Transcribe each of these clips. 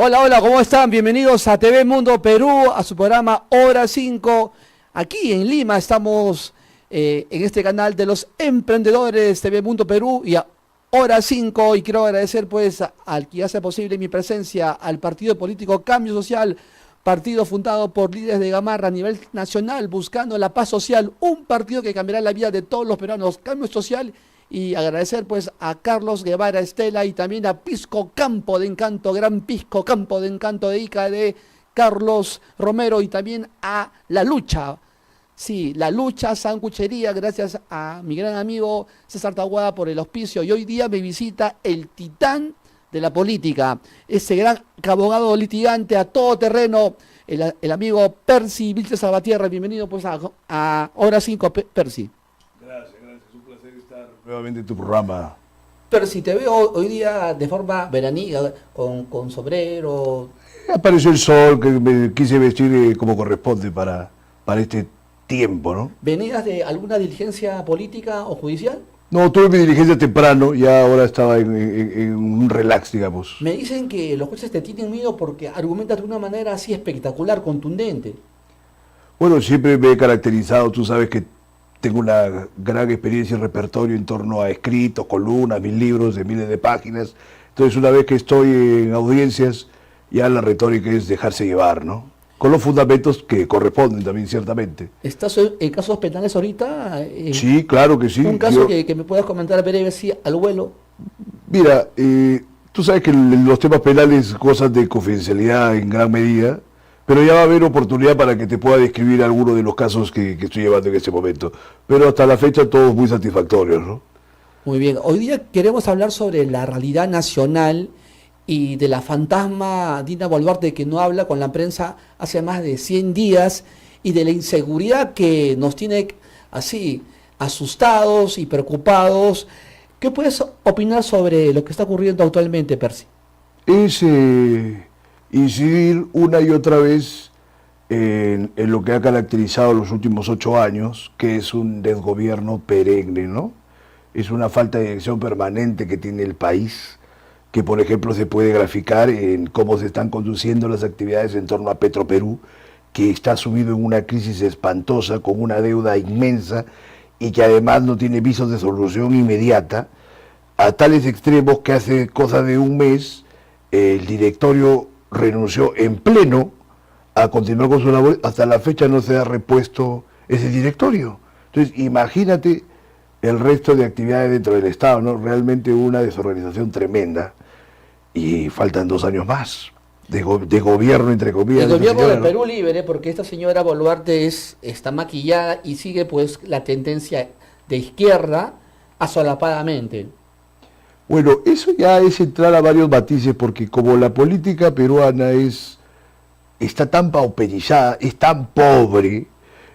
Hola, hola, ¿cómo están? Bienvenidos a TV Mundo Perú, a su programa Hora 5. Aquí en Lima estamos en este canal de los emprendedores TV Mundo Perú y a Hora 5. Y quiero agradecer pues al que hace posible mi presencia, al partido político Cambio Social, partido fundado por líderes de Gamarra a nivel nacional, buscando la paz social, un partido que cambiará la vida de todos los peruanos, Cambio Social. Y agradecer pues a Carlos Guevara Estela y también a Pisco Campo de Encanto, Gran Pisco Campo de Encanto de Ica de Carlos Romero, y también a La Lucha. Sí, La Lucha Sanguchería, gracias a mi gran amigo César Tahuada por el auspicio. Y hoy día me visita el titán de la política, ese gran abogado litigante a todo terreno, el amigo Percy Vilches Salvatierra. Bienvenido pues a Hora 5, Percy. Gracias, es un placer estar nuevamente en tu programa. Pero si te veo hoy día de forma veraniega, con sombrero. Apareció el sol, que me quise vestir como corresponde para este tiempo, ¿no? ¿Venías de alguna diligencia política o judicial? No, tuve mi diligencia temprano, ya ahora estaba en un relax, digamos. Me dicen que los jueces te tienen miedo porque argumentas de una manera así espectacular, contundente. Bueno, siempre me he caracterizado, tú sabes que tengo una gran experiencia y repertorio en torno a escritos, columnas, mis libros de miles de páginas. Entonces, una vez que estoy en audiencias, ya la retórica es dejarse llevar, ¿no? Con los fundamentos que corresponden también, ciertamente. ¿Estás en casos penales ahorita? Sí, claro que sí. Un caso que me puedas comentar breve, sí, al vuelo. Mira, tú sabes que los temas penales gozan de confidencialidad en gran medida, pero ya va a haber oportunidad para que te pueda describir algunos de los casos que estoy llevando en este momento. Pero hasta la fecha todos muy satisfactorios, ¿no? Muy bien, hoy día queremos hablar sobre la realidad nacional y de la fantasma Dina Boluarte, que no habla con la prensa hace más de 100 días, y de la inseguridad que nos tiene así asustados y preocupados. ¿Qué puedes opinar sobre lo que está ocurriendo actualmente, Percy? Es incidir una y otra vez en lo que ha caracterizado los últimos 8 años, que es un desgobierno perenne, ¿no? Es una falta de dirección permanente que tiene el país, que por ejemplo se puede graficar en cómo se están conduciendo las actividades en torno a Petroperú, que está sumido en una crisis espantosa, con una deuda inmensa y que además no tiene visos de solución inmediata, a tales extremos que hace cosa de un mes el directorio renunció en pleno a continuar con su labor. Hasta la fecha no se ha repuesto ese directorio. Entonces, imagínate el resto de actividades dentro del Estado, ¿no? Realmente una desorganización tremenda, y faltan 2 años más de gobierno, entre comillas. El gobierno señora, de Perú Libre, porque esta señora Boluarte está maquillada y sigue pues la tendencia de izquierda asolapadamente. Bueno, eso ya es entrar a varios matices, porque como la política peruana está tan pauperizada, es tan pobre,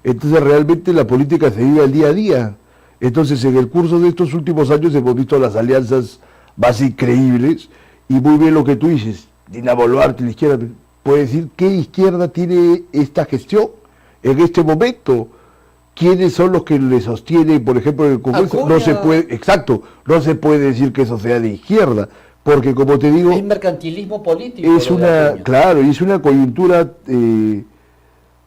entonces realmente la política se vive al día a día. Entonces, en el curso de estos últimos años hemos visto las alianzas más increíbles, y muy bien lo que tú dices, Dina Boluarte, la izquierda, puede decir qué izquierda tiene esta gestión en este momento. ¿Quiénes son los que le sostienen, por ejemplo, en el Congreso? No se puede, exacto, no se puede decir que eso sea de izquierda, porque como te digo, es mercantilismo político. Es una, claro, y es una coyuntura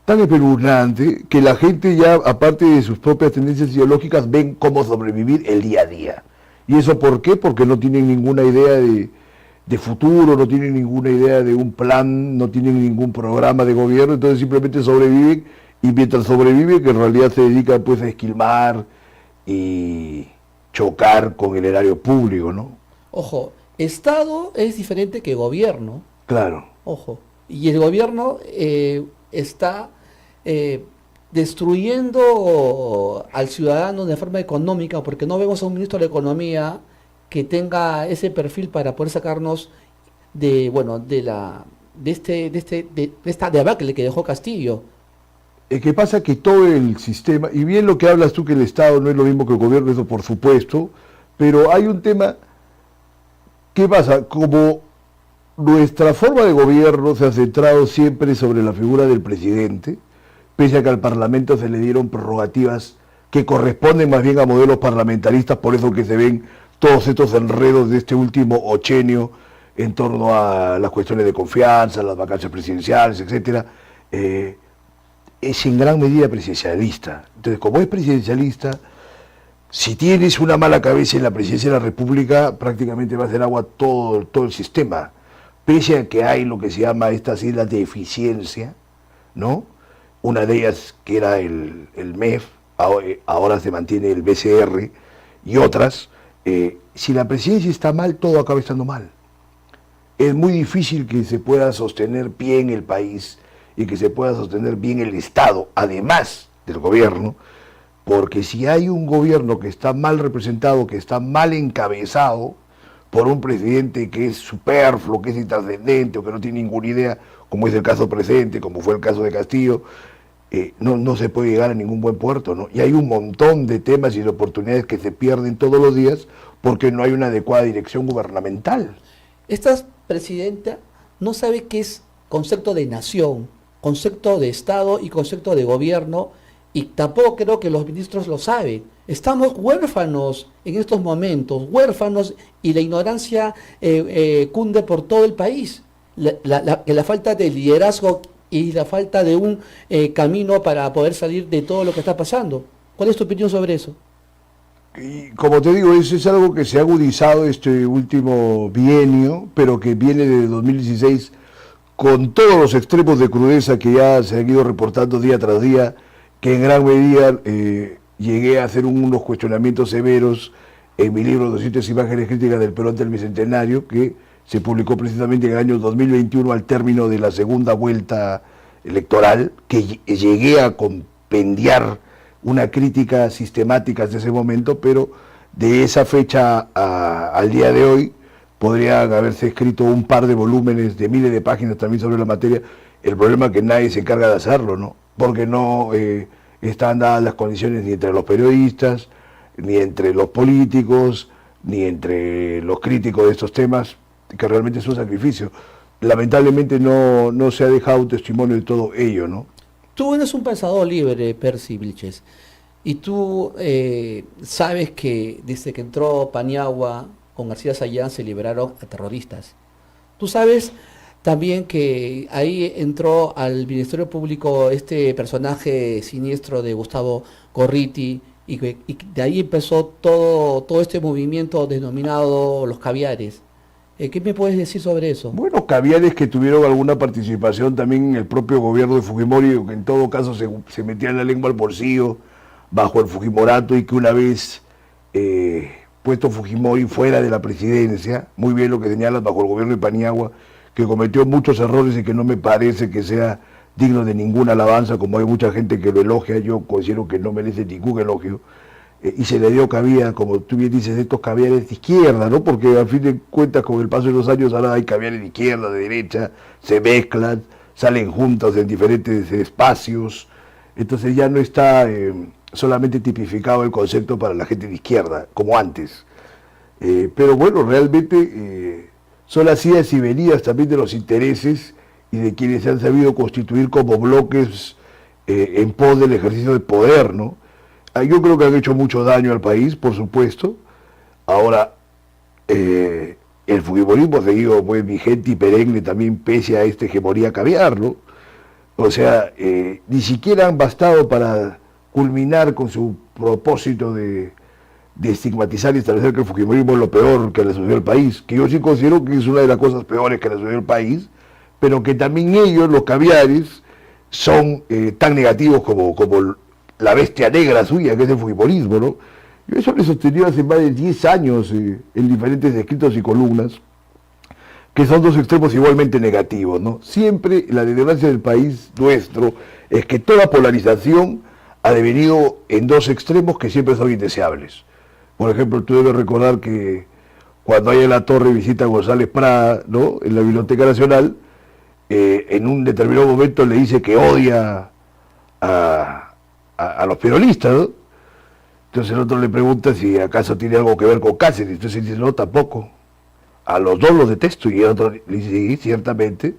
tan espeluznante que la gente ya, aparte de sus propias tendencias ideológicas, ven cómo sobrevivir el día a día. ¿Y eso por qué? Porque no tienen ninguna idea de futuro, no tienen ninguna idea de un plan, no tienen ningún programa de gobierno, entonces simplemente sobreviven, y mientras sobreviven, que en realidad se dedican pues a esquilmar y chocar con el erario público, ¿no? Ojo, Estado es diferente que gobierno. Claro. Ojo, y el gobierno está destruyendo al ciudadano de forma económica, porque no vemos a un ministro de Economía que tenga ese perfil para poder sacarnos de esta debacle que dejó Castillo. ¿Qué pasa? Que todo el sistema, y bien lo que hablas tú, que el Estado no es lo mismo que el gobierno, eso por supuesto, pero hay un tema. ¿Qué pasa? Como nuestra forma de gobierno se ha centrado siempre sobre la figura del presidente, pese a que al Parlamento se le dieron prerrogativas que corresponden más bien a modelos parlamentaristas, por eso que se ven todos estos enredos de este último ochenio en torno a las cuestiones de confianza, las vacancias presidenciales, etcétera, es en gran medida presidencialista. Entonces, como es presidencialista, si tienes una mala cabeza en la presidencia de la República, prácticamente va a hacer agua todo el sistema. Pese a que hay lo que se llama estas islas de eficiencia, ¿no? Una de ellas que era el MEF, ahora se mantiene el BCR, y otras. Si la presidencia está mal, todo acaba estando mal. Es muy difícil que se pueda sostener bien el país y que se pueda sostener bien el Estado, además del gobierno, porque si hay un gobierno que está mal representado, que está mal encabezado por un presidente que es superfluo, que es intrascendente o que no tiene ninguna idea, como es el caso presente, como fue el caso de Castillo, no se puede llegar a ningún buen puerto, ¿no? Y hay un montón de temas y de oportunidades que se pierden todos los días porque no hay una adecuada dirección gubernamental. Esta presidenta no sabe qué es concepto de nación, concepto de Estado y concepto de gobierno, y tampoco creo que los ministros lo saben. Estamos huérfanos en estos momentos, huérfanos, y la ignorancia cunde por todo el país. La falta de liderazgo y la falta de un camino para poder salir de todo lo que está pasando. ¿Cuál es tu opinión sobre eso? Y como te digo, eso es algo que se ha agudizado este último bienio, pero que viene de 2016 con todos los extremos de crudeza que ya se han ido reportando día tras día, que en gran medida llegué a hacer unos cuestionamientos severos en mi libro 200 imágenes críticas del Perú ante el Bicentenario, que se publicó precisamente en el año 2021 al término de la segunda vuelta electoral, que llegué a compendiar una crítica sistemática desde ese momento, pero de esa fecha al día de hoy podrían haberse escrito un par de volúmenes de miles de páginas también sobre la materia. El problema es que nadie se encarga de hacerlo, ¿no? Porque no están dadas las condiciones ni entre los periodistas, ni entre los políticos, ni entre los críticos de estos temas, que realmente es un sacrificio. Lamentablemente no se ha dejado testimonio de todo ello, ¿no? Tú eres un pensador libre, Percy Vilches, y tú sabes que desde que entró Paniagua con García Sayán se liberaron a terroristas. Tú sabes también que ahí entró al Ministerio Público este personaje siniestro de Gustavo Gorriti, y de ahí empezó todo este movimiento denominado los caviares. ¿Qué me puedes decir sobre eso? Bueno, caviares que tuvieron alguna participación también en el propio gobierno de Fujimori, que en todo caso se metían la lengua al bolsillo bajo el Fujimorato, y que una vez puesto Fujimori fuera de la presidencia, muy bien lo que señalas, bajo el gobierno de Paniagua, que cometió muchos errores y que no me parece que sea digno de ninguna alabanza, como hay mucha gente que lo elogia, yo considero que no merece ningún elogio, y se le dio cabida, como tú bien dices, estos caviares de izquierda, ¿no? Porque a fin de cuentas, con el paso de los años, ahora hay caviares de izquierda, de derecha, se mezclan, salen juntos en diferentes espacios, entonces ya no está solamente tipificado el concepto para la gente de izquierda, como antes. Pero bueno, realmente son las idas y venidas también de los intereses y de quienes se han sabido constituir como bloques en pos del ejercicio del poder, ¿no? Yo creo que han hecho mucho daño al país, por supuesto. Ahora, el fujimorismo ha seguido muy vigente y perenne también pese a esta hegemonía caviar, ¿no? O sea, ni siquiera han bastado para culminar con su propósito de estigmatizar y establecer que el fujimorismo es lo peor que le sucedió al país, que yo sí considero que es una de las cosas peores que le sucedió al país, pero que también ellos, los caviares, son tan negativos como la bestia negra suya, que es el fujimorismo, ¿no? Yo eso lo he sostenido hace más de 10 años en diferentes escritos y columnas, que son dos extremos igualmente negativos, ¿no? Siempre la desgracia del país nuestro es que toda polarización ha devenido en dos extremos que siempre son indeseables. Por ejemplo, tú debes recordar que cuando hay en la torre visita a González Prada, ¿no?, en la Biblioteca Nacional, en un determinado momento le dice que odia a los peronistas, ¿no? Entonces el otro le pregunta si acaso tiene algo que ver con Cáceres, entonces dice, no, tampoco. A los dos los detesto, y el otro le dice, sí, ciertamente,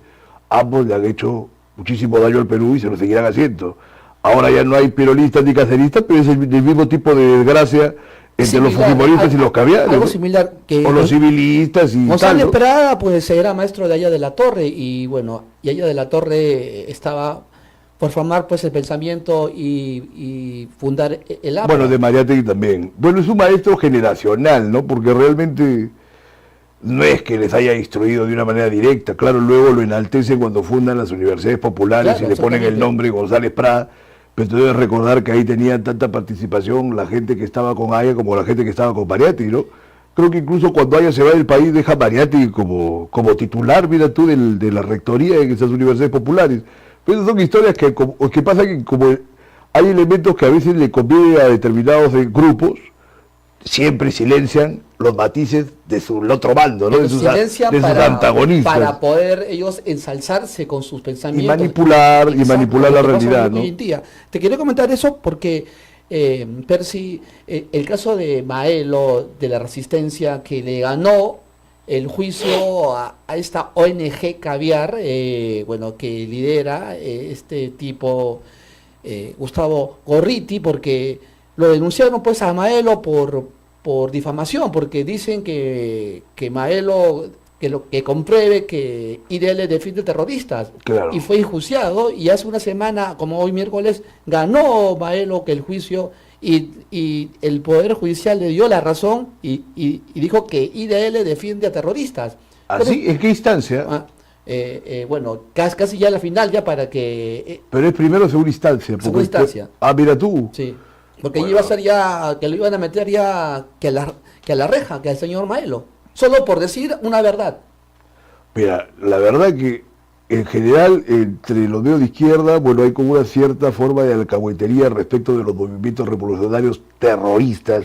ambos le han hecho muchísimo daño al Perú y se lo seguirán haciendo. Ahora ya no hay peronistas ni caceristas, pero es el mismo tipo de desgracia entre los Similar, fujimoristas y los caviares, algo ¿no? similar que O los civilistas y González tal, ¿no? Prada, pues era maestro de Aya de la Torre y bueno, y Aya de la Torre estaba por formar pues el pensamiento y fundar el APRA. Bueno, de Mariátegui también. Bueno, es un maestro generacional, ¿no? Porque realmente no es que les haya instruido de una manera directa. Claro, luego lo enaltecen cuando fundan las universidades populares Claro, y le ponen el exactamente. nombre González Prada. Pero tú debes recordar que ahí tenía tanta participación la gente que estaba con Aya como la gente que estaba con Mariátegui, ¿no? Creo que incluso cuando Aya se va del país deja a Mariátegui como titular, mira tú, de la rectoría en esas universidades populares. Pero son historias que pasa que como hay elementos que a veces le conviene a determinados grupos, siempre silencian los matices de su el otro bando, ¿no? Los silencian de sus antagonistas. para poder ellos ensalzarse con sus pensamientos. Y manipular Exacto, la lo que pasa realidad, hoy ¿no? en día. Te quería comentar eso porque, Percy, el caso de Maelo, de la Resistencia, que le ganó el juicio a esta ONG Caviar, bueno, que lidera este tipo, Gustavo Gorriti, porque lo denunciaron pues a Maelo por difamación, porque dicen que Maelo que compruebe que IDL defiende terroristas. Claro. Y fue enjuiciado y hace una semana, como hoy miércoles, ganó Maelo que el juicio y el Poder Judicial le dio la razón y dijo que IDL defiende a terroristas. ¿Así? Pero, ¿En qué instancia? bueno, casi ya la final ya para que... Pero es primero o segunda instancia. Segunda instancia. Ah, mira tú. sí, porque Bueno. iba a ser ya, que lo iban a meter ya que a la reja, que al señor Maelo. Solo por decir una verdad. Mira, la verdad que en general entre los medios de izquierda, bueno, hay como una cierta forma de alcahuetería respecto de los movimientos revolucionarios terroristas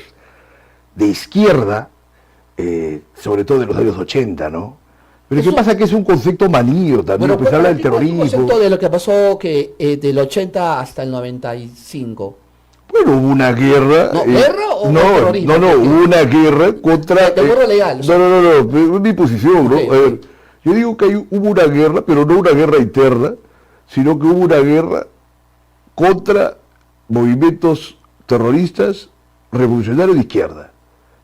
de izquierda, sobre todo de los años 80, ¿no? Pero Eso- ¿qué pasa? Que es un concepto manío también, Bueno, pues se habla del ¿cuál es tu terrorismo. concepto de lo que pasó del 80 hasta el 95? Bueno, hubo una guerra. ¿No, guerra o no, terrorismo? no, hubo una guerra contra. De acuerdo legal, o sea. No, es mi posición, ¿no? Ok, A ver, ok. yo digo que hubo una guerra, pero no una guerra interna, sino que hubo una guerra contra movimientos terroristas revolucionarios de izquierda.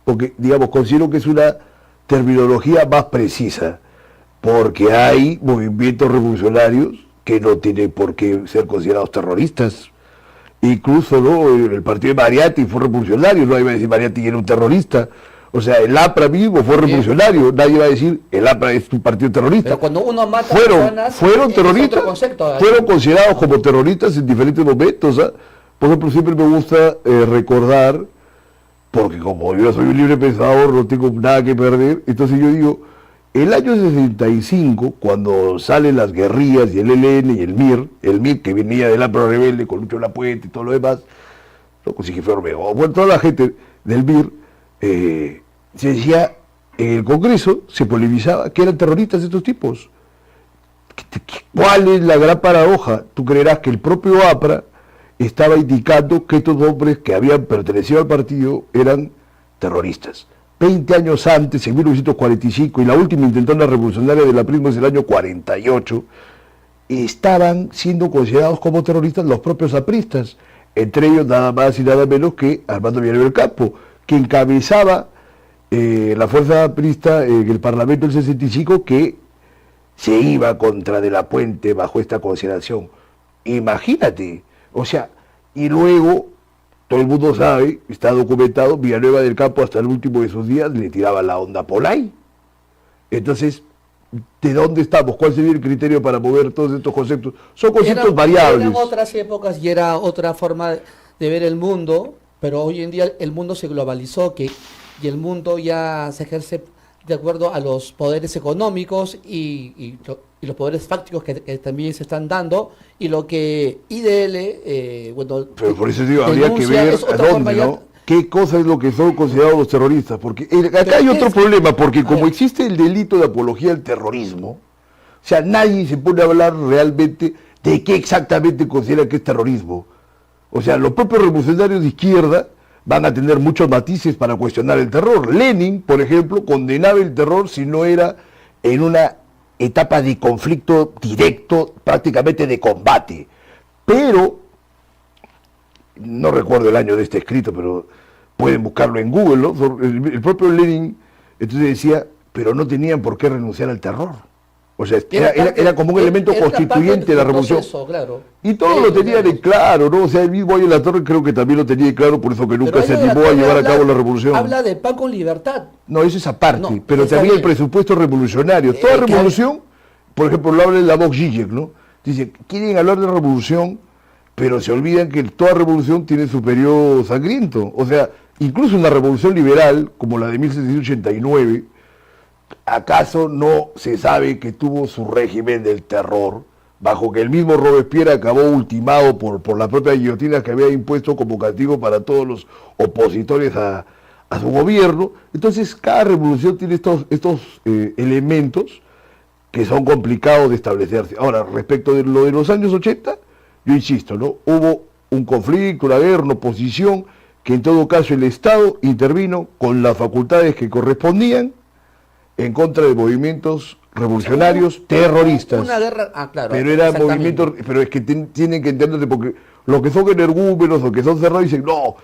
Porque, digamos, considero que es una terminología más precisa, porque hay movimientos revolucionarios que no tienen por qué ser considerados terroristas. Incluso, ¿no? El partido de Mariátegui fue revolucionario, no iba a decir Mariátegui era un terrorista. O sea, el APRA mismo fue revolucionario, nadie va a decir el APRA es un partido terrorista. Pero cuando uno mata Fueron personas, terroristas, es otro concepto. fueron considerados como terroristas en diferentes momentos. ¿Ah? Por ejemplo, siempre me gusta recordar, porque como yo soy un libre pensador, no tengo nada que perder, entonces yo digo, el año 65, cuando salen las guerrillas y el ELN y el MIR que venía del APRA rebelde con Lucho Lapuente y todo lo demás, ¿no? Con Sigifredo Ormego, bueno, toda la gente del MIR, se decía, en el Congreso se polemizaba que eran terroristas estos tipos. ¿Cuál es la gran paradoja? Tú creerás que el propio APRA estaba indicando que estos hombres que habían pertenecido al partido eran terroristas. 20 años antes, en 1945, y la última intentona revolucionaria de la PRISMA es el año 48, estaban siendo considerados como terroristas los propios apristas, entre ellos nada más y nada menos que Armando Villanueva del Campo, que encabezaba la fuerza aprista en el Parlamento del 65, que se iba contra De la Puente bajo esta consideración. Imagínate, o sea, y luego, todo el mundo sabe, está documentado, Villanueva del Campo hasta el último de sus días le tiraba la onda a Polay. Entonces, ¿de dónde estamos? ¿Cuál sería el criterio para mover todos estos conceptos? Son conceptos variables. Eran otras épocas y era otra forma de ver el mundo, pero hoy en día el mundo se globalizó y el mundo ya se ejerce de acuerdo a los poderes económicos y los poderes fácticos que también se están dando, y lo que IDL, bueno, pero por eso digo, habría que ver a dónde, ¿no? ¿Qué cosa es lo que son considerados los terroristas? Porque acá hay otro problema, porque como existe el delito de apología al terrorismo, o sea, nadie se pone a hablar realmente de qué exactamente considera que es terrorismo. O sea, los propios revolucionarios de izquierda van a tener muchos matices para cuestionar el terror. Lenin, por ejemplo, condenaba el terror si no era en una etapa de conflicto directo, prácticamente de combate. Pero, no recuerdo el año de este escrito, pero pueden buscarlo en Google, ¿no? El propio Lenin entonces decía, pero no tenían por qué renunciar al terror. O sea, era como un elemento constituyente de la revolución. Proceso, claro. Y todos lo tenían en claro, ¿no? O sea, el mismo Valle de la Torre creo que también lo tenía en claro, por eso que nunca se animó a llevar a cabo la revolución. Habla de pan con libertad. No, eso es aparte, No, pero está también el bien. presupuesto revolucionario. Toda revolución, por ejemplo, lo habla en la Vox Zizek, ¿no? Dice, quieren hablar de revolución, pero se olvidan que toda revolución tiene su periodo sangriento. O sea, incluso una revolución liberal, como la de 1789, ¿acaso no se sabe que tuvo su régimen del terror, bajo que el mismo Robespierre acabó ultimado por la propia guillotina que había impuesto como castigo para todos los opositores a su gobierno? Entonces, cada revolución tiene estos elementos que son complicados de establecerse. Ahora, respecto de lo de los años 80, yo insisto, ¿no? Hubo un conflicto, una guerra, una oposición, que en todo caso el Estado intervino con las facultades que correspondían en contra de movimientos revolucionarios terroristas. Una guerra, claro. Pero era movimientos, pero es que tienen que entenderse, porque los que son energúmenos o que son cerrados dicen, no,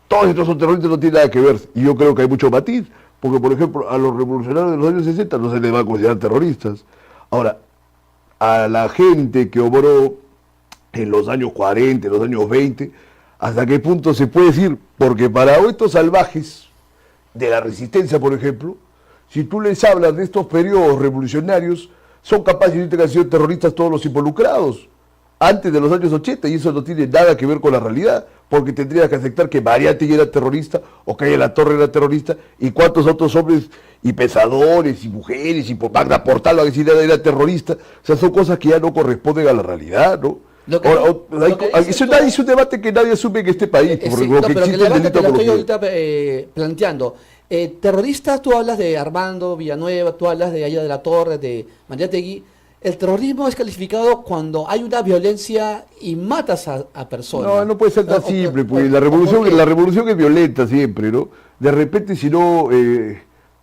todos estos son terroristas, no tienen nada que ver. Y yo creo que hay mucho matiz, porque por ejemplo a los revolucionarios de los años 60 no se les va a considerar terroristas. Ahora, a la gente que obró en los años 40, en los años 20, ¿hasta qué punto se puede decir? Porque para estos salvajes de la resistencia, por ejemplo, si tú les hablas de estos periodos revolucionarios, son capaces de decir que han sido terroristas todos los involucrados, antes de los años 80, y eso no tiene nada que ver con la realidad, porque tendrías que aceptar que Mariátegui era terrorista, o que la Torre era terrorista, y cuántos otros hombres, y pensadores, y mujeres, y Magda Portal, era terrorista. O sea, son cosas que ya no corresponden a la realidad, ¿no? Es un debate que nadie asume en este país, sí, lo que pero existe el debate te lo estoy ahorita. ahorita planteando. Terroristas, tú hablas de Armando Villanueva, tú hablas de Aya de la Torre, de Mariátegui. El terrorismo es calificado cuando hay una violencia y matas a personas. No, no puede ser tan simple, porque la revolución es violenta siempre, ¿no? De repente, si no,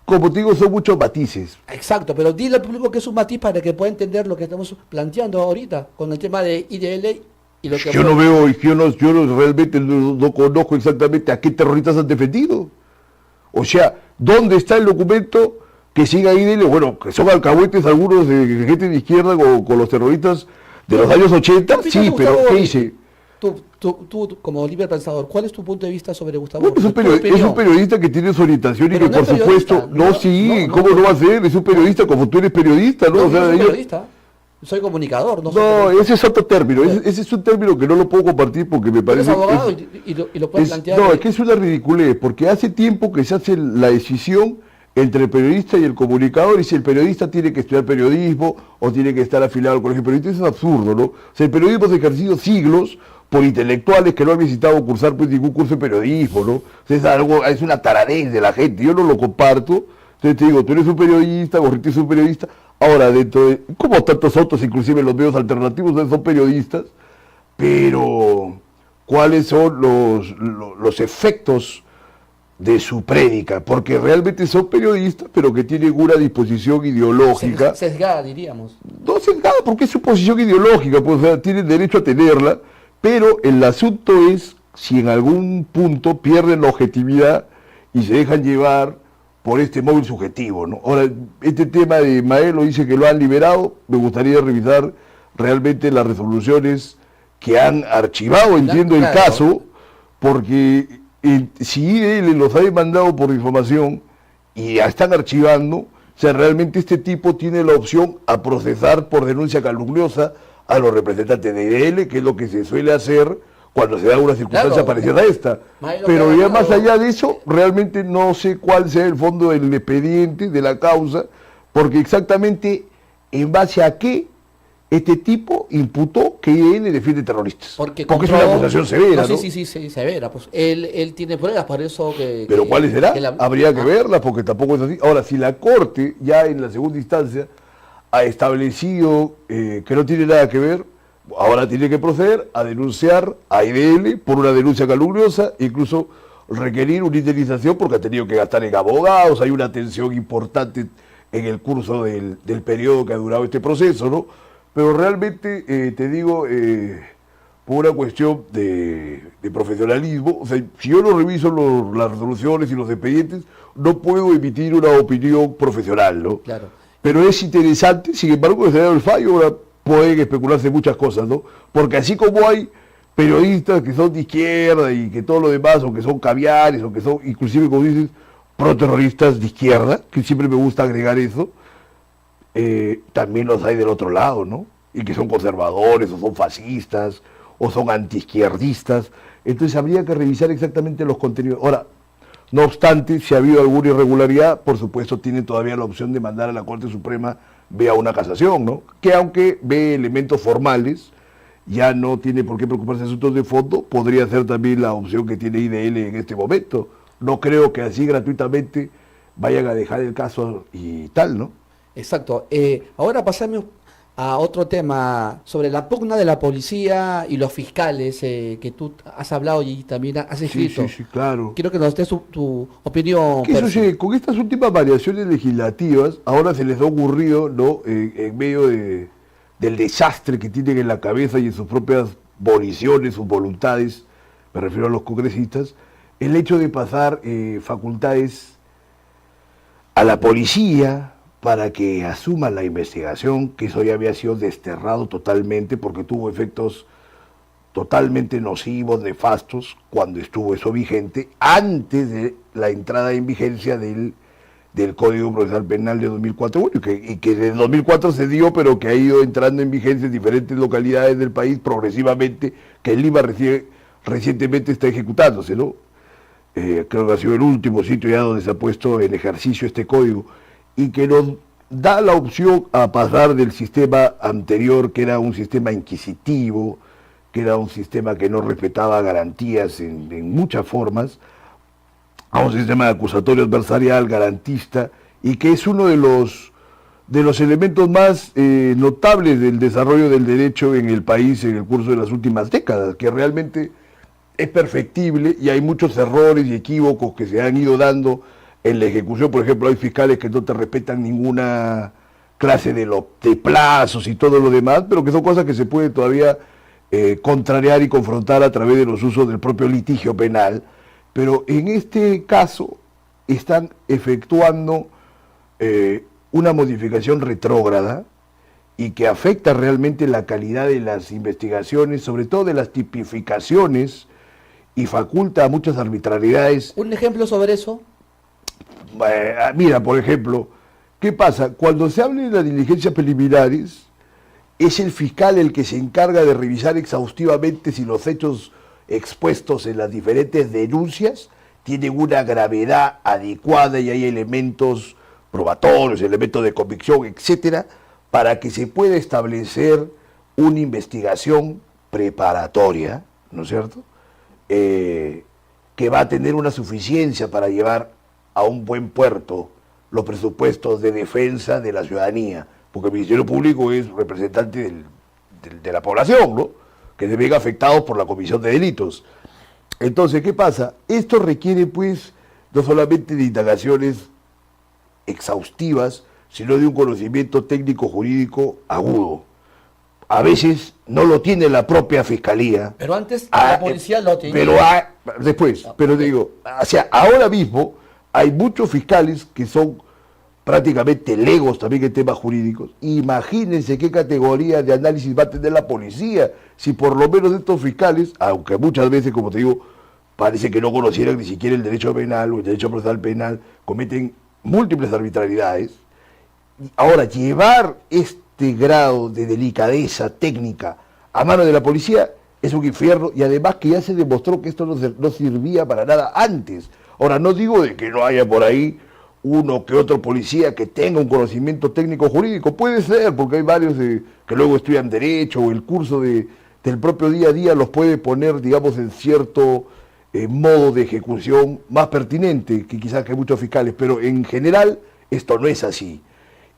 como te digo, son muchos matices. Exacto, pero dile al público que es un matiz para que pueda entender lo que estamos planteando ahorita con el tema de IDL y lo que... Yo no veo, yo no realmente no conozco exactamente a qué terroristas han defendido. O sea, ¿dónde está el documento que siga IDL? Bueno, que son alcahuetes algunos de gente de izquierda con los terroristas de los años 80, sí, pero ¿qué dice? Tú, como libre pensador, ¿cuál es tu punto de vista sobre Gustavo? Bueno, es un periodista que tiene su orientación pero y que, no por supuesto, ¿cómo no va a ser? Es un periodista como tú eres periodista, ¿no? No, o sea, soy periodista, soy comunicador. No, ese es otro término, ese es un término que no lo puedo compartir porque me parece... Eres abogado y lo puedes plantear. No, es que es una ridiculez, porque hace tiempo que se hace la decisión entre el periodista y el comunicador, y si el periodista tiene que estudiar periodismo o tiene que estar afiliado al colegio periodista, eso es absurdo, ¿no? O sea, el periodismo se ha ejercido siglos por intelectuales que no han visitado cursar pues ningún curso de periodismo, ¿no? O sea, es una taradez de la gente, yo no lo comparto. Entonces te digo, tú eres un periodista, Gorriti es un periodista, ahora dentro de, como tantos otros, inclusive los medios alternativos, son periodistas, pero ¿cuáles son los efectos de su prédica? Porque realmente son periodistas, pero que tienen una disposición ideológica. Sesgada, diríamos. No sesgada, porque es su posición ideológica, pues, o sea, tienen derecho a tenerla, pero el asunto es si en algún punto pierden la objetividad y se dejan llevar por este móvil subjetivo, ¿no? Ahora, este tema de Maelo dice que lo han liberado, me gustaría revisar realmente las resoluciones que han archivado, entiendo el caso, porque si él los ha demandado por difamación y ya están archivando, o sea, realmente este tipo tiene la opción a procesar por denuncia calumniosa a los representantes de IDL, que es lo que se suele hacer cuando se da una circunstancia parecida a esta. Pero ya más allá de eso, realmente no sé cuál sea el fondo del expediente, de la causa, porque exactamente en base a qué este tipo imputó que él defiende terroristas. Porque es una acusación severa, ¿no? Sí, severa. Pues él tiene pruebas, por eso que... ¿Pero cuáles será? Habría que verlas, porque tampoco es así. Ahora, si la Corte, ya en la segunda instancia, ha establecido que no tiene nada que ver, ahora tiene que proceder a denunciar a IDL por una denuncia calumniosa, incluso requerir una indemnización porque ha tenido que gastar en abogados, hay una tensión importante en el curso del periodo que ha durado este proceso, ¿no? Pero realmente, te digo, por una cuestión de profesionalismo. O sea, si yo no reviso las resoluciones y los expedientes, no puedo emitir una opinión profesional, ¿no? Claro. Pero es interesante, sin embargo, desde el fallo ahora pueden especularse muchas cosas, ¿no? Porque así como hay periodistas que son de izquierda y que todo lo demás, o que son caviares, o que son, inclusive, como dices, pro-terroristas de izquierda, que siempre me gusta agregar eso, también los hay del otro lado, ¿no? Y que son conservadores, o son fascistas, o son antiizquierdistas. Entonces habría que revisar exactamente los contenidos. Ahora, no obstante, si ha habido alguna irregularidad, por supuesto tiene todavía la opción de mandar a la Corte Suprema vía una casación, ¿no? Que aunque ve elementos formales, ya no tiene por qué preocuparse de asuntos de fondo, podría ser también la opción que tiene IDL en este momento. No creo que así gratuitamente vayan a dejar el caso y tal, ¿no? Exacto. Ahora pasamos a otro tema sobre la pugna de la policía y los fiscales que tú has hablado y también has escrito. Sí, claro. Quiero que nos des tu opinión. ¿Qué sucede? Con estas últimas variaciones legislativas, ahora se les ha ocurrido, ¿no? En medio del desastre que tienen en la cabeza y en sus propias voliciones, sus voluntades, me refiero a los congresistas, el hecho de pasar facultades a la policía para que asuma la investigación, que eso ya había sido desterrado totalmente porque tuvo efectos totalmente nocivos, nefastos, cuando estuvo eso vigente, antes de la entrada en vigencia del Código Procesal Penal de 2004, bueno, y que de 2004 se dio, pero que ha ido entrando en vigencia en diferentes localidades del país progresivamente, que en Lima recientemente está ejecutándose, ¿no? Creo que ha sido el último sitio ya donde se ha puesto en ejercicio este código, y que nos da la opción a pasar del sistema anterior, que era un sistema inquisitivo, que era un sistema que no respetaba garantías en muchas formas, a un sistema acusatorio adversarial, garantista, y que es uno de los elementos más notables del desarrollo del derecho en el país en el curso de las últimas décadas, que realmente es perfectible y hay muchos errores y equívocos que se han ido dando en la ejecución. Por ejemplo, hay fiscales que no te respetan ninguna clase de plazos y todo lo demás, pero que son cosas que se puede todavía contrariar y confrontar a través de los usos del propio litigio penal. Pero en este caso están efectuando una modificación retrógrada y que afecta realmente la calidad de las investigaciones, sobre todo de las tipificaciones, y faculta a muchas arbitrariedades. ¿Un ejemplo sobre eso? Mira, por ejemplo, ¿qué pasa? Cuando se habla de las diligencias preliminares, es el fiscal el que se encarga de revisar exhaustivamente si los hechos expuestos en las diferentes denuncias tienen una gravedad adecuada y hay elementos probatorios, elementos de convicción, etcétera, para que se pueda establecer una investigación preparatoria, ¿no es cierto?, que va a tener una suficiencia para llevar a un buen puerto los presupuestos de defensa de la ciudadanía, porque el Ministerio Público es representante de la población, ¿no?, que se ven afectados por la comisión de delitos. Entonces, ¿qué pasa? Esto requiere, pues, no solamente de indagaciones exhaustivas, sino de un conocimiento técnico-jurídico agudo. A veces no lo tiene la propia fiscalía. Pero antes la policía lo tenía. Pero después, pero digo, o sea, ahora mismo hay muchos fiscales que son prácticamente legos también en temas jurídicos. Imagínense qué categoría de análisis va a tener la policía si por lo menos estos fiscales, aunque muchas veces, como te digo, parece que no conocieran ni siquiera el derecho penal o el derecho procesal penal, cometen múltiples arbitrariedades. Ahora, llevar este grado de delicadeza técnica a mano de la policía es un infierno, y además que ya se demostró que esto no servía para nada antes. Ahora, no digo de que no haya por ahí uno que otro policía que tenga un conocimiento técnico jurídico, puede ser, porque hay varios que luego estudian derecho, o el curso del propio día a día los puede poner, digamos, en cierto modo de ejecución más pertinente que quizás que muchos fiscales, pero en general esto no es así.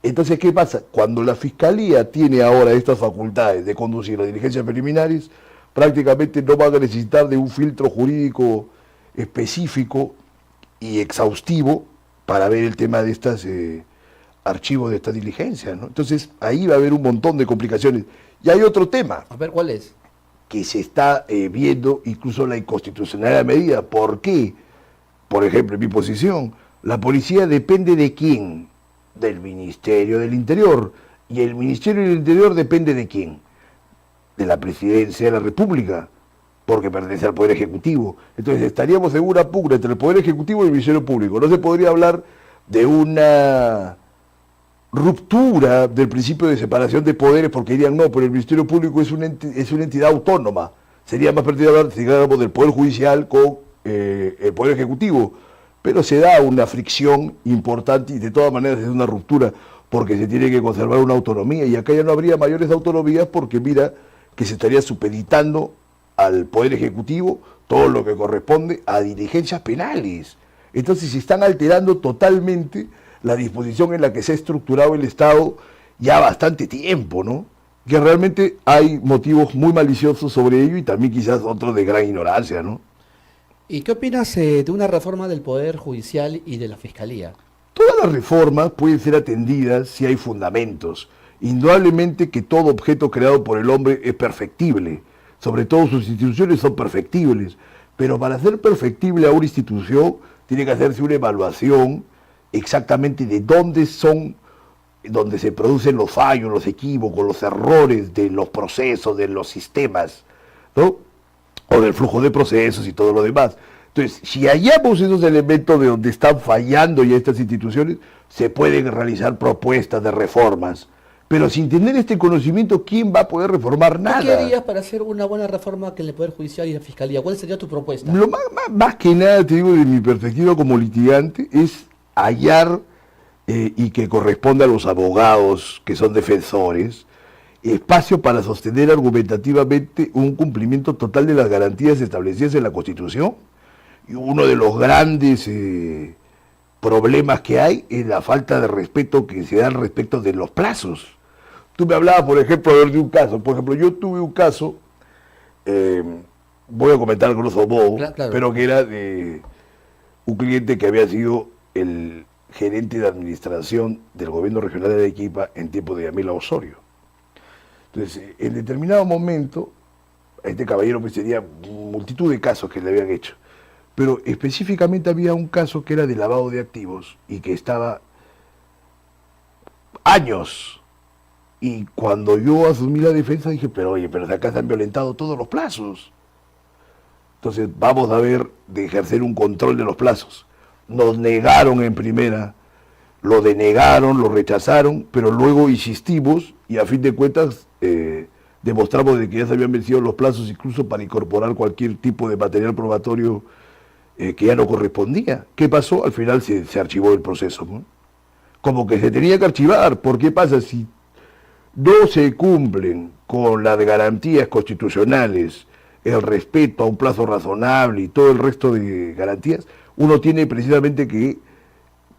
Entonces, ¿qué pasa? Cuando la Fiscalía tiene ahora estas facultades de conducir las diligencias preliminares, prácticamente no van a necesitar de un filtro jurídico específico y exhaustivo para ver el tema de estos archivos de estas diligencias, ¿no? Entonces, ahí va a haber un montón de complicaciones. Y hay otro tema. A ver, ¿cuál es? que se está viendo incluso la inconstitucionalidad de la medida. ¿Por qué? Por ejemplo, en mi posición, la policía depende ¿de quién? Del Ministerio del Interior. ¿Y el Ministerio del Interior depende de quién? De la Presidencia de la República, porque pertenece al Poder Ejecutivo. Entonces estaríamos en una pugna entre el Poder Ejecutivo y el Ministerio Público. No se podría hablar de una ruptura del principio de separación de poderes, porque dirían, no, pero el Ministerio Público es una entidad autónoma. Sería más pertinente hablar, si hablamos del Poder Judicial con el Poder Ejecutivo. Pero se da una fricción importante y de todas maneras es una ruptura, porque se tiene que conservar una autonomía, y acá ya no habría mayores autonomías porque mira que se estaría supeditando al Poder Ejecutivo todo lo que corresponde a diligencias penales. Entonces se están alterando totalmente la disposición en la que se ha estructurado el Estado ya bastante tiempo, ¿no? Que realmente hay motivos muy maliciosos sobre ello y también quizás otros de gran ignorancia, ¿no? ¿Y qué opinas de una reforma del Poder Judicial y de la Fiscalía? Todas las reformas pueden ser atendidas si hay fundamentos. Indudablemente que todo objeto creado por el hombre es perfectible, sobre todo sus instituciones son perfectibles, pero para hacer perfectible a una institución tiene que hacerse una evaluación exactamente de dónde se producen los fallos, los equívocos, los errores de los procesos, de los sistemas, ¿no? O del flujo de procesos y todo lo demás. Entonces, si hallamos esos elementos de donde están fallando ya estas instituciones, se pueden realizar propuestas de reformas. Pero sin tener este conocimiento, ¿quién va a poder reformar nada? ¿Qué harías para hacer una buena reforma en el Poder Judicial y la Fiscalía? ¿Cuál sería tu propuesta? Lo más que nada, te digo, de mi perspectiva como litigante, es hallar y que corresponda a los abogados que son defensores, espacio para sostener argumentativamente un cumplimiento total de las garantías establecidas en la Constitución. Y uno de los grandes problemas que hay es la falta de respeto que se da respecto de los plazos. Tú me hablabas, por ejemplo, de un caso. Por ejemplo, yo tuve un caso, voy a comentar a grosso modo, claro, pero que era de un cliente que había sido el gerente de administración del gobierno regional de Arequipa en tiempo de Yamila Osorio. Entonces, en determinado momento, a este caballero pues tenía multitud de casos que le habían hecho, pero específicamente había un caso que era de lavado de activos y que estaba años. Y cuando yo asumí la defensa dije, pero oye, pero acá se han violentado todos los plazos. Entonces vamos a ver de ejercer un control de los plazos. Nos negaron en primera, lo denegaron, lo rechazaron, pero luego insistimos y a fin de cuentas demostramos de que ya se habían vencido los plazos incluso para incorporar cualquier tipo de material probatorio que ya no correspondía. ¿Qué pasó? Al final se archivó el proceso, ¿no? Como que se tenía que archivar. ¿Por qué pasa? Si no se cumplen con las garantías constitucionales, el respeto a un plazo razonable y todo el resto de garantías, uno tiene precisamente que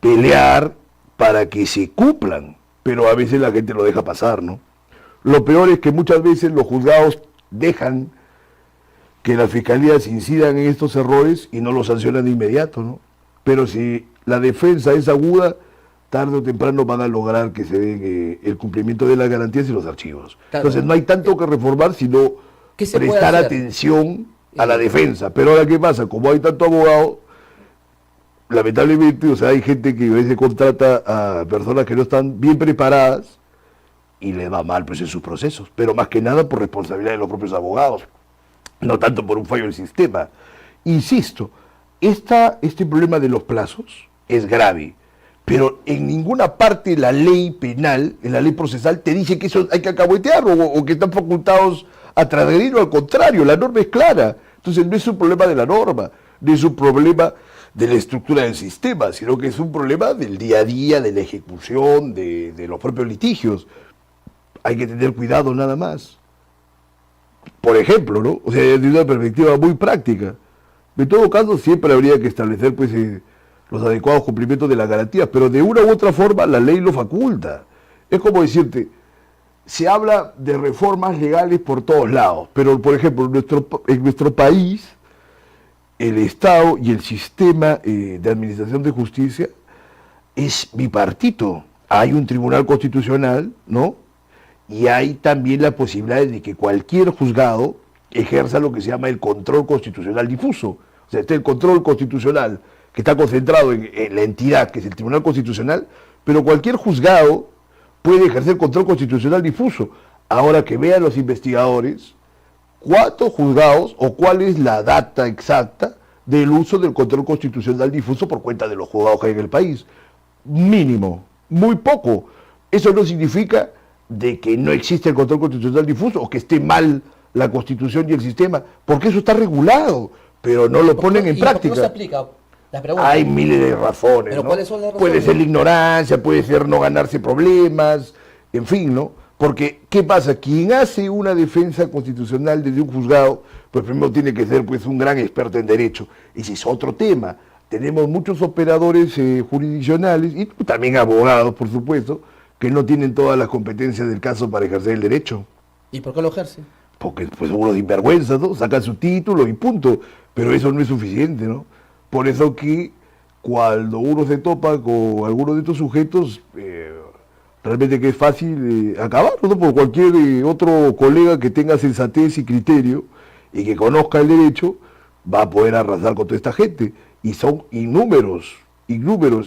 pelear para que se cumplan, pero a veces la gente lo deja pasar, ¿no? Lo peor es que muchas veces los juzgados dejan que las fiscalías incidan en estos errores y no los sancionan de inmediato, ¿no? Pero si la defensa es aguda, tarde o temprano van a lograr que se den el cumplimiento de las garantías y los archivos. Claro. Entonces no hay tanto que reformar, sino prestar atención a la defensa. Pero ahora, ¿qué pasa? Como hay tanto abogado, lamentablemente, o sea, hay gente que a veces contrata a personas que no están bien preparadas y les va mal pues en sus procesos, pero más que nada por responsabilidad de los propios abogados, no tanto por un fallo del sistema. Insisto, este problema de los plazos es grave, pero en ninguna parte la ley penal, en la ley procesal, te dice que eso hay que alcahuetear o que están facultados a transgredirlo. Al contrario, la norma es clara. Entonces no es un problema de la norma, no es un problema de la estructura del sistema, sino que es un problema del día a día, de la ejecución, de los propios litigios. Hay que tener cuidado nada más. Por ejemplo, ¿no? O sea, desde una perspectiva muy práctica. En todo caso, siempre habría que establecer pues los adecuados cumplimientos de las garantías, pero de una u otra forma la ley lo faculta. Es como decirte, se habla de reformas legales por todos lados, pero por ejemplo, en nuestro país, el Estado y el sistema de administración de justicia es bipartito. Hay un tribunal constitucional, ¿no? Y hay también la posibilidad de que cualquier juzgado ejerza lo que se llama el control constitucional difuso. O sea, está el control constitucional que está concentrado en la entidad que es el Tribunal Constitucional, pero cualquier juzgado puede ejercer control constitucional difuso. Ahora que vean los investigadores cuántos juzgados o cuál es la data exacta del uso del control constitucional difuso por cuenta de los juzgados que hay en el país. Mínimo, muy poco. Eso no significa de que no existe el control constitucional difuso o que esté mal la Constitución y el sistema, porque eso está regulado, pero no lo ponen en práctica. ¿Por qué no se aplica? La pregunta. Hay miles de razones, ¿Pero ¿no? cuáles son las razones? Puede ser la ignorancia, puede ser no ganarse problemas, en fin, ¿no? Porque, ¿qué pasa? Quien hace una defensa constitucional desde un juzgado, pues primero tiene que ser pues un gran experto en derecho. Ese es otro tema. Tenemos muchos operadores jurisdiccionales y también abogados, por supuesto, que no tienen todas las competencias del caso para ejercer el derecho. ¿Y por qué lo ejerce? Porque pues son unos sinvergüenzas, ¿no? Sacan su título y punto. Pero eso no es suficiente, ¿no? Por eso que cuando uno se topa con alguno de estos sujetos, realmente que es fácil acabar, ¿no? Por cualquier otro colega que tenga sensatez y criterio y que conozca el derecho, va a poder arrasar con toda esta gente. Y son innúmeros.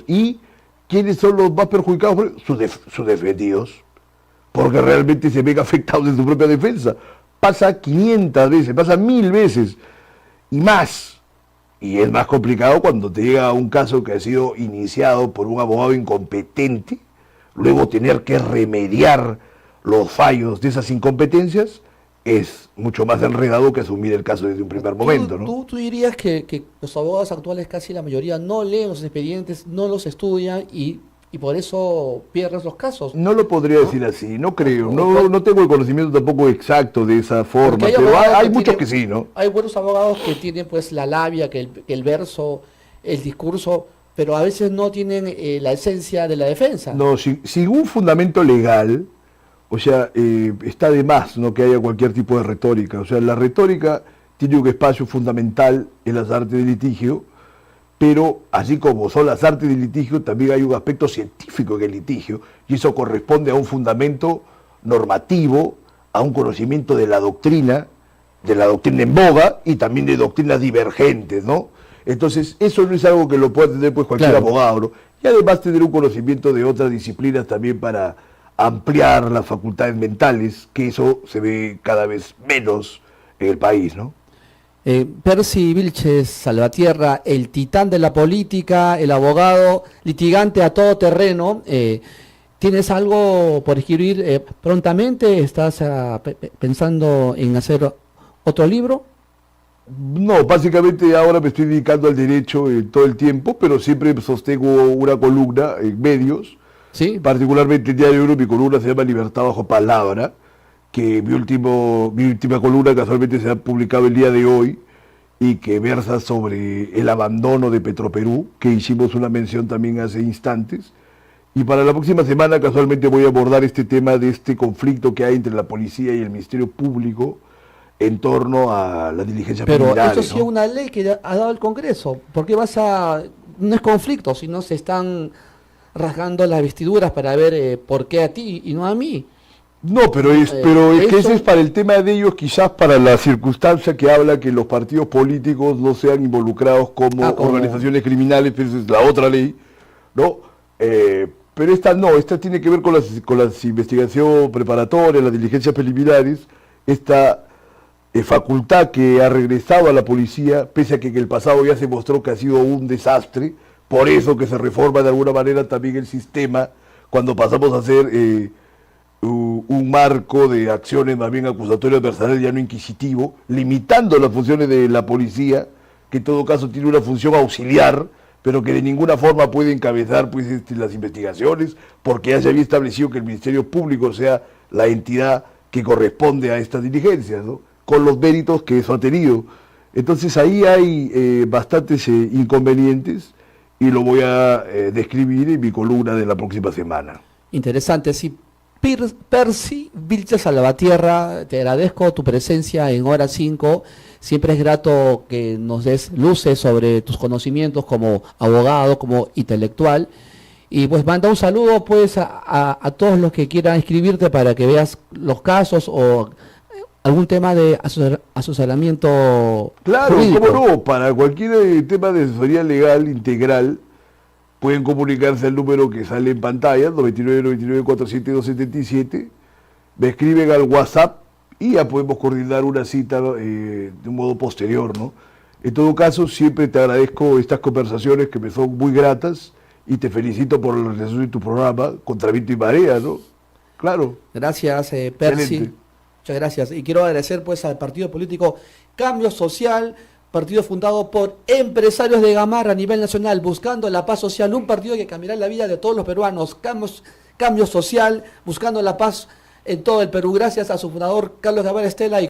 ¿Y quiénes son los más perjudicados? Sus defendidos. Porque realmente se ven afectados en su propia defensa. Pasa 500 veces, pasa 1000 veces y más. Y es más complicado cuando te llega un caso que ha sido iniciado por un abogado incompetente, luego tener que remediar los fallos de esas incompetencias es mucho más enredado que asumir el caso desde un primer momento, ¿no? ¿Tú dirías que los abogados actuales, casi la mayoría, no leen los expedientes, no los estudian y por eso pierdes los casos? No lo podría decir así, no creo, no tengo el conocimiento tampoco exacto de esa forma, pero hay muchos que sí, ¿no? Hay buenos abogados que tienen pues la labia, que el verso, el discurso, pero a veces no tienen la esencia de la defensa. No, sin un fundamento legal, o sea, está de más, ¿no?, que haya cualquier tipo de retórica. O sea, la retórica tiene un espacio fundamental en las artes de litigio, pero así como son las artes del litigio, también hay un aspecto científico en el litigio, y eso corresponde a un fundamento normativo, a un conocimiento de la doctrina en boga, y también de doctrinas divergentes, ¿no? Entonces, eso no es algo que lo pueda tener pues cualquier abogado, ¿no? Y además tener un conocimiento de otras disciplinas también para ampliar las facultades mentales, que eso se ve cada vez menos en el país, ¿no? Percy Vilches Salvatierra, el titán de la política, el abogado litigante a todo terreno. ¿Tienes algo por escribir prontamente? ¿Estás pensando en hacer otro libro? No, básicamente ahora me estoy dedicando al derecho todo el tiempo, pero siempre sostengo una columna en medios, ¿sí? Particularmente el Diario Uno, mi columna se llama Libertad bajo palabra, que mi última columna casualmente se ha publicado el día de hoy y que versa sobre el abandono de Petroperú, que hicimos una mención también hace instantes. Y para la próxima semana casualmente voy a abordar este tema de este conflicto que hay entre la policía y el Ministerio Público en torno a las diligencias preliminares. Pero eso sí es una ley que ha dado el Congreso. ¿Por qué no es conflicto, sino se están rasgando las vestiduras para ver por qué a ti y no a mí? No, pero es que ese es para el tema de ellos, quizás para la circunstancia que habla que los partidos políticos no sean involucrados como organizaciones criminales, pero esa es la otra ley, ¿no? Pero esta tiene que ver con las investigaciones preparatorias, las diligencias preliminares, esta facultad que ha regresado a la policía, pese a que en el pasado ya se mostró que ha sido un desastre, por eso que se reforma de alguna manera también el sistema, cuando pasamos a hacer un marco de acciones más bien acusatorias adversariales, ya no inquisitivo, limitando las funciones de la policía, que en todo caso tiene una función auxiliar, pero que de ninguna forma puede encabezar pues las investigaciones, porque ya se había establecido que el Ministerio Público sea la entidad que corresponde a estas diligencias, ¿no?, con los méritos que eso ha tenido. Entonces ahí hay bastantes inconvenientes y lo voy a describir en mi columna de la próxima semana. Interesante, sí. Percy Vilches Salvatierra, te agradezco tu presencia en Hora 5. Siempre es grato que nos des luces sobre tus conocimientos como abogado, como intelectual. Y pues manda un saludo pues a todos los que quieran escribirte para que veas los casos o algún tema de asesoramiento Claro, jurídico. cómo no, para cualquier tema de asesoría legal integral, pueden comunicarse al número que sale en pantalla, 9999-47277, me escriben al WhatsApp y ya podemos coordinar una cita de un modo posterior, ¿no? En todo caso, siempre te agradezco estas conversaciones que me son muy gratas y te felicito por la realización de tu programa, Contra Viento y Marea, ¿no? Claro, Gracias, Percy. excelente. Muchas gracias. Y quiero agradecer pues al partido político Cambio Social, partido fundado por empresarios de Gamarra a nivel nacional, buscando la paz social, un partido que cambiará la vida de todos los peruanos. Cambio Social, buscando la paz en todo el Perú. Gracias a su fundador Carlos Gabriel Estela y